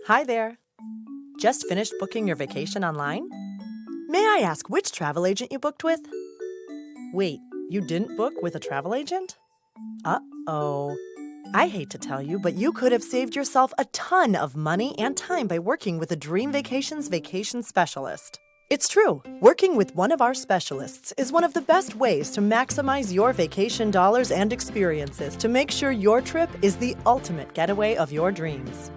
Hi there. Just finished booking your vacation online? May I ask which travel agent you booked with? Wait, you didn't book with a travel agent? Uh-oh. I hate to tell you, but you could have saved yourself a ton of money and time by working with a Dream Vacations vacation specialist. It's true. Working with one of our specialists is one of the best ways to maximize your vacation dollars and experiences to make sure your trip is the ultimate getaway of your dreams.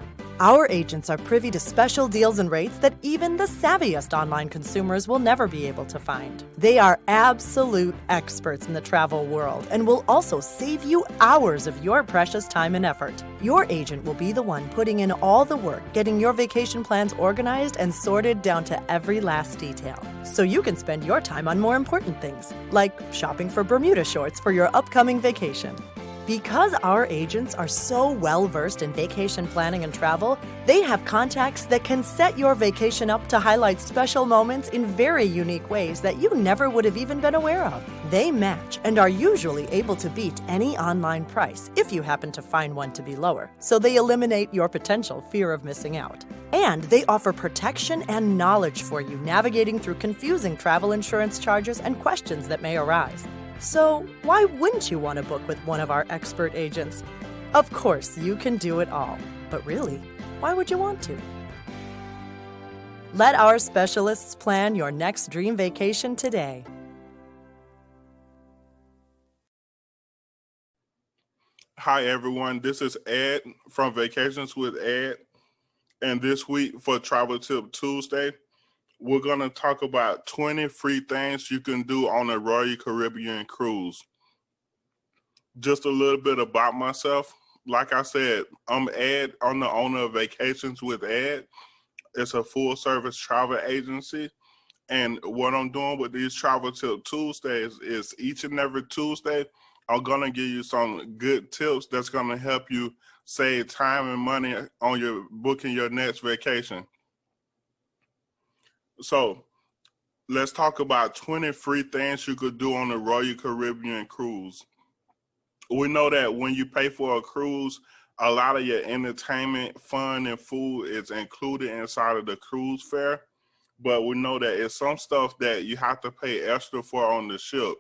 Our agents are privy to special deals and rates that even the savviest online consumers will never be able to find. They are absolute experts in the travel world and will also save you hours of your precious time and effort. Your agent will be the one putting in all the work, getting your vacation plans organized and sorted down to every last detail. So you can spend your time on more important things, like shopping for Bermuda shorts for your upcoming vacation. Because our agents are so well-versed in vacation planning and travel, they have contacts that can set your vacation up to highlight special moments in very unique ways that you never would have even been aware of. They match and are usually able to beat any online price if you happen to find one to be lower, so they eliminate your potential fear of missing out. And they offer protection and knowledge for you navigating through confusing travel insurance charges and questions that may arise. So why wouldn't you want to book with one of our expert agents? Of course, you can do it all. But really, why would you want to? Let our specialists plan your next dream vacation today. Hi, everyone. This is Ed from Vacations with Ed. And this week for Travel Tip Tuesday, we're going to talk about 20 free things you can do on a Royal Caribbean cruise. Just a little bit about myself. Like I said, I'm Ed. I'm the owner of Vacations with Ed. It's a full-service travel agency. And what I'm doing with these Travel Tip Tuesdays is each and every Tuesday, I'm going to give you some good tips that's going to help you save time and money on your booking your next vacation. So let's talk about 20 free things you could do on a Royal Caribbean cruise. We know that when you pay for a cruise, a lot of your entertainment, fun, and food is included inside of the cruise fare. But we know that it's some stuff that you have to pay extra for on the ship.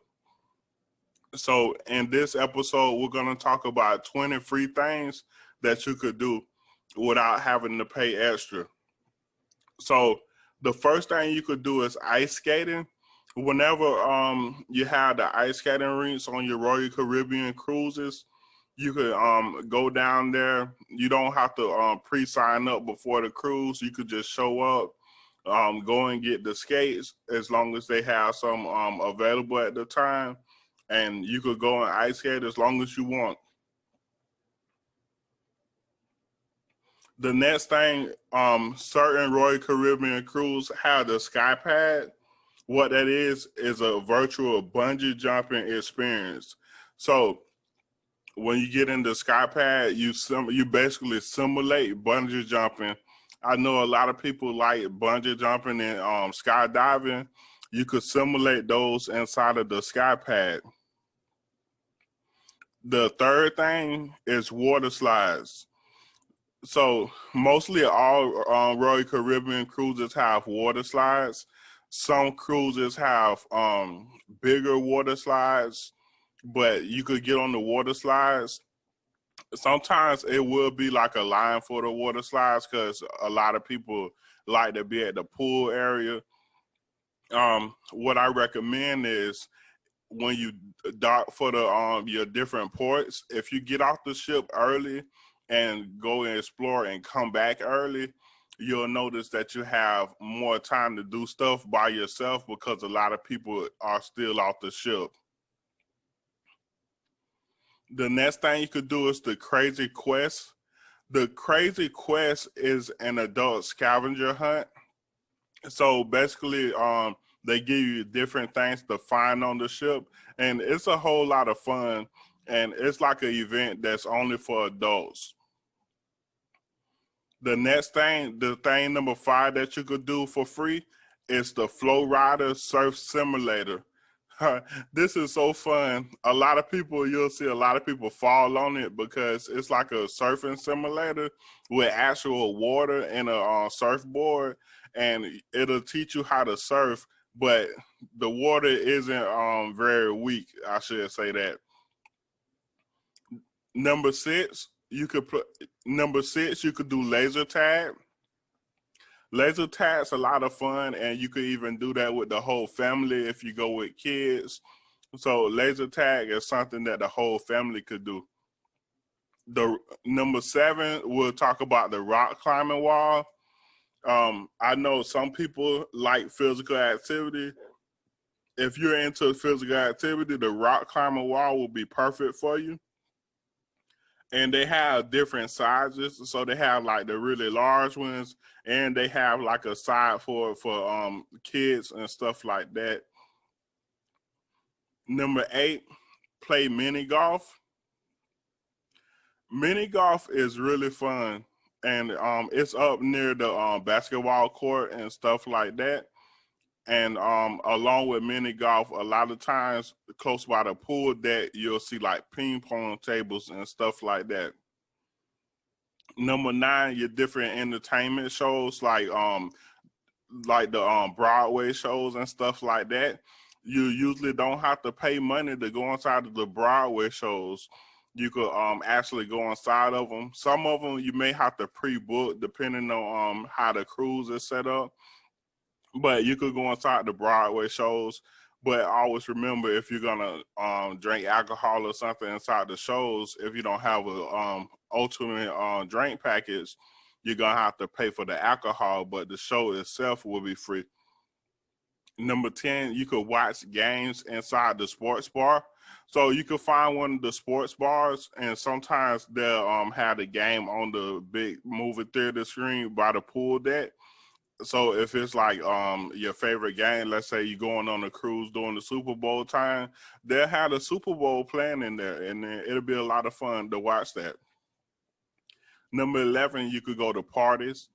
So in this episode, we're going to talk about 20 free things that you could do without having to pay extra. So the first thing you could do is ice skating. Whenever you have the ice skating rinks on your Royal Caribbean cruises, you could go down there. You don't have to pre-sign up before the cruise. You could just show up, go and get the skates as long as they have some available at the time. And you could go and ice skate as long as you want. The next thing, certain Royal Caribbean cruise have the Skypad. What that is a virtual bungee jumping experience. So when you get into Skypad, you basically simulate bungee jumping. I know a lot of people like bungee jumping and skydiving. You could simulate those inside of the Skypad. The third thing is water slides. So mostly all Royal Caribbean cruises have water slides. Some cruises have bigger water slides, but you could get on the water slides. Sometimes it will be like a line for the water slides because a lot of people like to be at the pool area. What I recommend is when you dock for the your different ports, if you get off the ship early and go and explore and come back early, you'll notice that you have more time to do stuff by yourself because a lot of people are still off the ship. The next thing you could do is the Crazy Quest. The Crazy Quest is an adult scavenger hunt. So basically, they give you different things to find on the ship, and it's a whole lot of fun, and it's like an event that's only for adults. The next thing, the thing number 5 that you could do for free is the Flow Rider Surf Simulator. This is so fun. A lot of people, you'll see a lot of people fall on it because it's like a surfing simulator with actual water and a surfboard, and it'll teach you how to surf, but the water isn't very weak, I should say that. Number six, you could do laser tag. Laser tag's a lot of fun, and you could even do that with the whole family if you go with kids. So laser tag is something that the whole family could do. The number seven, we'll talk about the rock climbing wall. I know some people like physical activity. If you're into physical activity, the rock climbing wall will be perfect for you. And they have different sizes, so they have like the really large ones, and they have like a side for kids and stuff like that. Number eight, play mini golf. Mini golf is really fun, and it's up near the basketball court and stuff like that. And along with mini golf, a lot of times close by the pool deck, you'll see like ping pong tables and stuff like that. Number nine, your different entertainment shows like the Broadway shows and stuff like that. You usually don't have to pay money to go inside of the Broadway shows. You could actually go inside of them. Some of them you may have to pre-book depending on how the cruise is set up. But you could go inside the Broadway shows. But always remember, if you're gonna drink alcohol or something inside the shows, if you don't have a ultimate drink package, you're gonna have to pay for the alcohol. But the show itself will be free. Number 10, you could watch games inside the sports bar. So you could find one of the sports bars, and sometimes they'll have the game on the big movie theater screen by the pool deck. So if it's like your favorite game, let's say you're going on a cruise during the Super Bowl time, they'll have the Super Bowl playing in there, and then it'll be a lot of fun to watch that. Number 11, you could go to parties.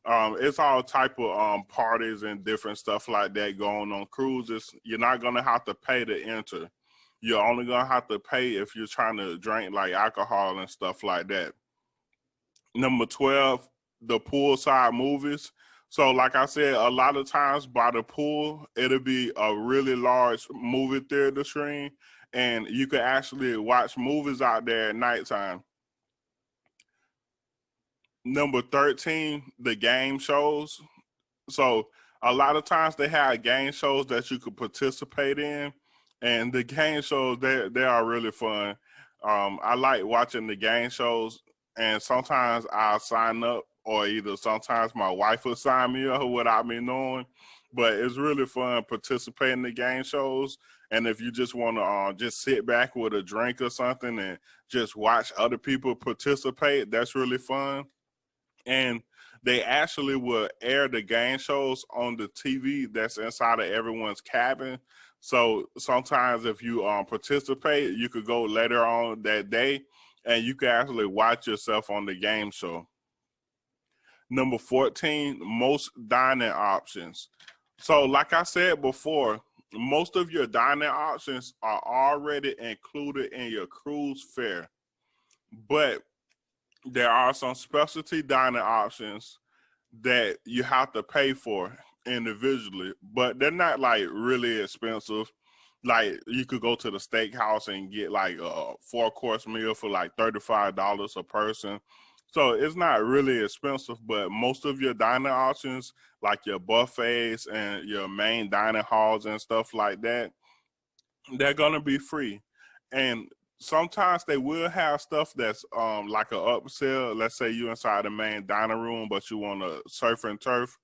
It's all type of parties and different stuff like that going on cruises. You're not gonna have to pay to enter. You're only gonna have to pay if you're trying to drink like alcohol and stuff like that. Number 12, the poolside movies. So like I said, a lot of times by the pool, it'll be a really large movie theater screen, and you can actually watch movies out there at nighttime. Number 13, the game shows. So a lot of times they have game shows that you could participate in, and the game shows they are really fun. I like watching the game shows, and sometimes I'll sign up, or either sometimes my wife will sign me up without me knowing. But it's really fun participating in the game shows. And if you just want to just sit back with a drink or something and just watch other people participate, that's really fun. And they actually will air the game shows on the TV that's inside of everyone's cabin. So sometimes if you participate, you could go later on that day and you can actually watch yourself on the game show. Number 14, most dining options. So like I said before, most of your dining options are already included in your cruise fare. But there are some specialty dining options that you have to pay for individually, but they're not like really expensive. Like you could go to the steakhouse and get like a 4-course meal for like $35 a person. So it's not really expensive, but most of your dining options, like your buffets and your main dining halls and stuff like that, they're gonna be free. And sometimes they will have stuff that's like a upsell. Let's say you inside the main dining room, but you want to surf and turf.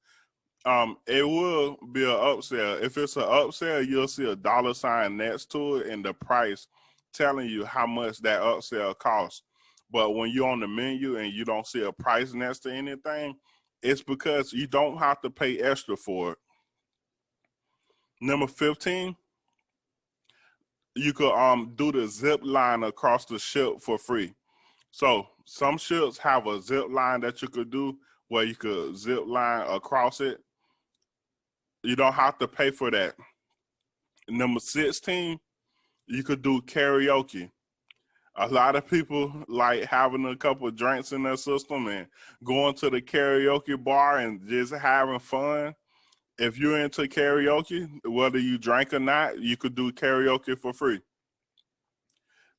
It will be an upsell. If it's an upsell, you'll see a dollar sign next to it and the price telling you how much that upsell costs. But when you're on the menu and you don't see a price next to anything, it's because you don't have to pay extra for it. Number 15, you could do the zip line across the ship for free. So some ships have a zip line that you could do where you could zip line across it. You don't have to pay for that. Number 16, you could do karaoke. A lot of people like having a couple of drinks in their system and going to the karaoke bar and just having fun. If you're into karaoke, whether you drink or not, you could do karaoke for free.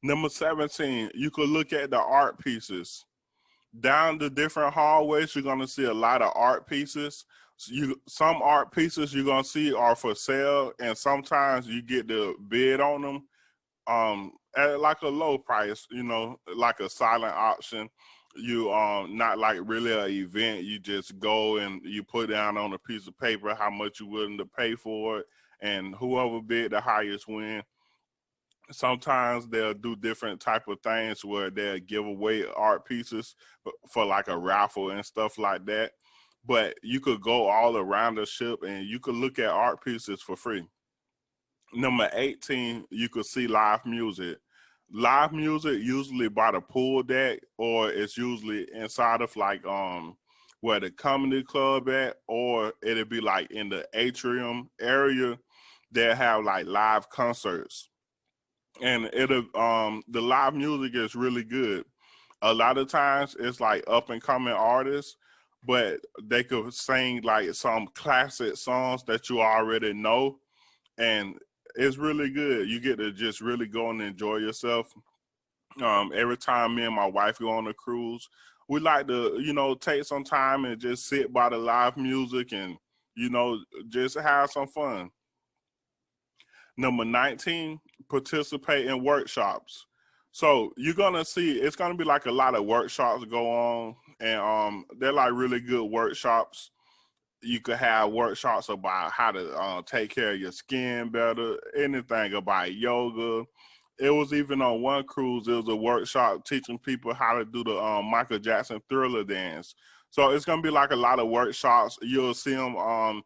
Number 17, you could look at the art pieces. Down the different hallways, you're gonna see a lot of art pieces. Some art pieces you're gonna see are for sale, and sometimes you get the bid on them at like a low price, like a silent option. You not like really an event. You just go and you put down on a piece of paper how much you're willing to pay for it, and whoever bid the highest win. Sometimes they'll do different type of things where they'll give away art pieces for like a raffle and stuff like that. But you could go all around the ship and you could look at art pieces for free. Number 18, you could see live music. Live music usually by the pool deck, or it's usually inside of like where the comedy club at, or it'll be like in the atrium area. They'll have like live concerts, and it'll the live music is really good. A lot of times it's like up and coming artists, but they could sing like some classic songs that you already know, and it's really good. You get to just really go and enjoy yourself. Every time me and my wife go on a cruise, we like to, take some time and just sit by the live music and, just have some fun. Number 19, participate in workshops. So you're gonna see it's gonna be like a lot of workshops go on, and they're like really good workshops. You could have workshops about how to take care of your skin better, anything about yoga. It was even on one cruise, it was a workshop teaching people how to do the Michael Jackson Thriller dance. So it's going to be like a lot of workshops. You'll see them on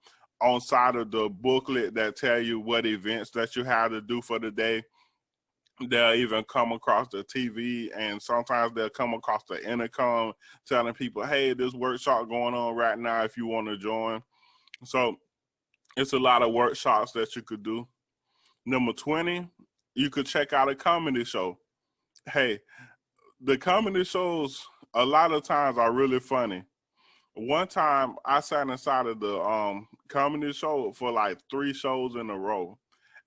side of the booklet that tell you what events that you have to do for the day. They'll even come across the TV, and sometimes they'll come across the intercom telling people, hey, this workshop going on right now if you want to join. So it's a lot of workshops that you could do. Number 20, you could check out a comedy show. Hey, the comedy shows a lot of times are really funny. One time I sat inside of the comedy show for like 3 shows in a row.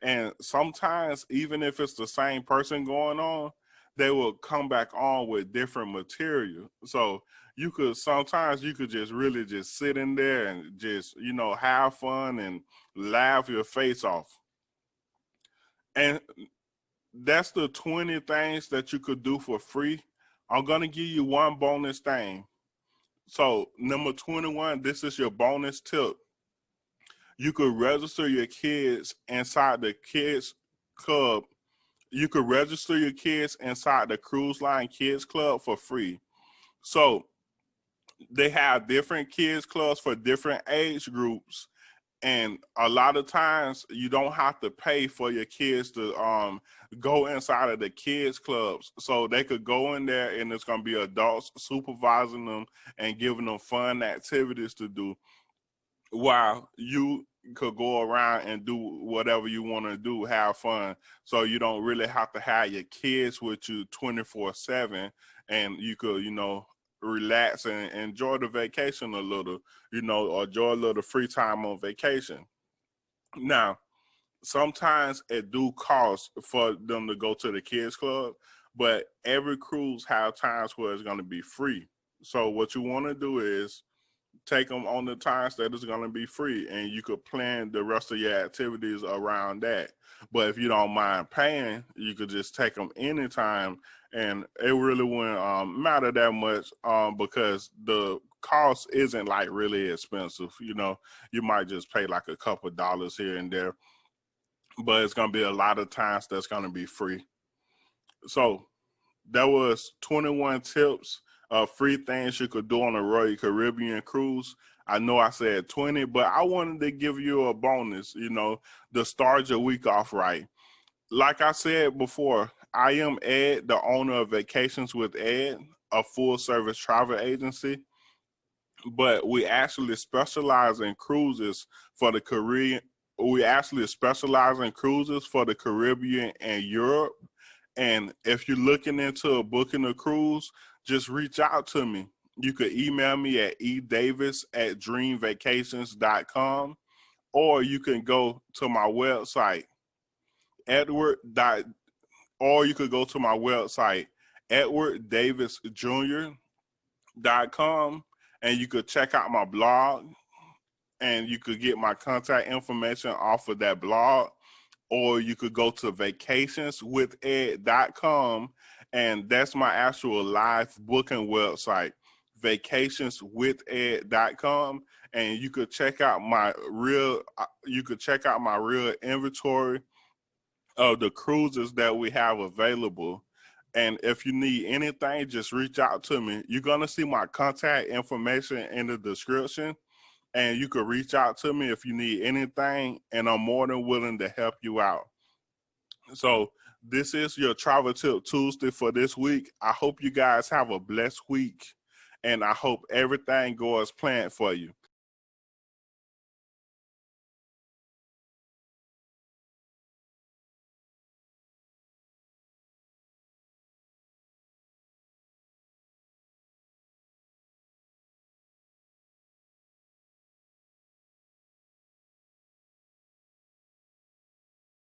And sometimes, even if it's the same person going on, they will come back on with different material. So sometimes you could just really just sit in there and just, have fun and laugh your face off. And that's the 20 things that you could do for free. I'm going to give you one bonus thing. So number 21, this is your bonus tip. You could register your kids inside the kids club. You could register your kids inside the Cruise Line Kids Club for free. So they have different kids clubs for different age groups. And a lot of times you don't have to pay for your kids to go inside of the kids clubs. So they could go in there and it's going to be adults supervising them and giving them fun activities to do, while you could go around and do whatever you want to do, have fun. So you don't really have to have your kids with you 24/7, and you could, relax and enjoy the vacation a little, or enjoy a little free time on vacation. Now, sometimes it do cost for them to go to the kids club, but every cruise have times where it's going to be free. So what you want to do is take them on the times that it's going to be free, and you could plan the rest of your activities around that. But if you don't mind paying, you could just take them anytime, and it really wouldn't matter that much because the cost isn't like really expensive. You might just pay like a couple dollars here and there, but it's going to be a lot of times that's going to be free. So that was 21 tips of free things you could do on a Royal Caribbean cruise. I know I said 20, but I wanted to give you a bonus, to start your week off right. Like I said before, I am Ed, the owner of Vacations with Ed, a full service travel agency, but we actually specialize in cruises for the we actually specialize in cruises for the Caribbean and Europe. And if you're looking into booking a cruise, just reach out to me. You could email me at edavis@dreamvacations.com, or you can go to my website, Edward. Or you could go to my website, edwarddavisjr.com, and you could check out my blog, and you could get my contact information off of that blog. Or you could go to vacationswithed.com, and that's my actual live booking website, vacationswithed.com, and you could check out my real inventory of the cruises that we have available. And if you need anything, just reach out to me. You're gonna see my contact information in the description, and you could reach out to me if you need anything, and I'm more than willing to help you out. So this is your Travel Tip Tuesday for this week. I hope you guys have a blessed week, and I hope everything goes planned for you.